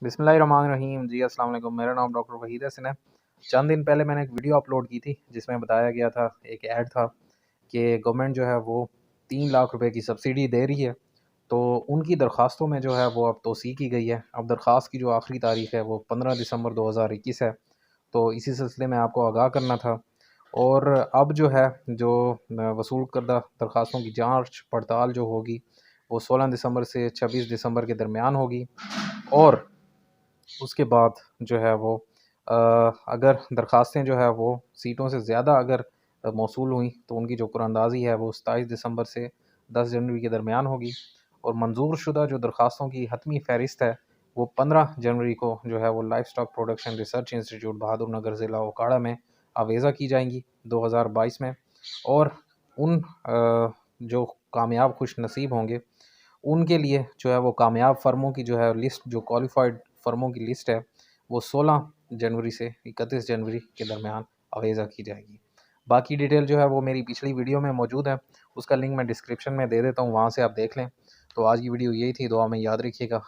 बिस्मिल्लाहिर्रहमानिर्रहीम जी अस्सलाम वालेकुम। मेरा नाम डॉक्टर वहीद हसन है। चंद दिन पहले मैंने एक वीडियो अपलोड की थी जिसमें बताया गया था, एक ऐड था कि गवर्नमेंट जो है वो 3 लाख रुपए की सब्सिडी दे रही है। तो उनकी दरख्वास्तों में जो है वो अब तोसी की गई है। अब दरख्वास्त की जो आखिरी तारीख है वो 15 दिसंबर 2021 है। तो इसी सिलसिले में आपको आगाह करना था। और अब जो है जो वसूल करदा दरख्वास्तों की जांच पड़ताल जो होगी वो 16 दिसंबर से 26 दिसंबर के दरमियान होगी। और उसके बाद जो है वो अगर दरख्वास्तें जो है वो सीटों से ज़्यादा अगर मौसूल हुई तो उनकी जो कुरानंदाज़ी है वो 27 दिसंबर से 10 जनवरी के दरमियान होगी। और मंजूर शुदा जो दरख्वास्तों की हतमी फ़हरिस्त है वो 15 जनवरी को जो है वो livestock production research institute Bahadurnagar ज़िला ओकाड़ा में आवेज़ा की जाएंगी 2022 में। और उन जो कामयाब खुश नसीब होंगे उनके लिए जो है वो कामयाब फ़र्मों की जो है लिस्ट, जो क्वालिफ़ाइड फ़र्मों की लिस्ट है वो 16 जनवरी से 31 जनवरी के दरमियान अवेज़ा की जाएगी। बाकी डिटेल जो है वो मेरी पिछली वीडियो में मौजूद है, उसका लिंक मैं डिस्क्रिप्शन में दे देता हूँ, वहाँ से आप देख लें। तो आज की वीडियो यही थी, दुआ में याद रखिएगा।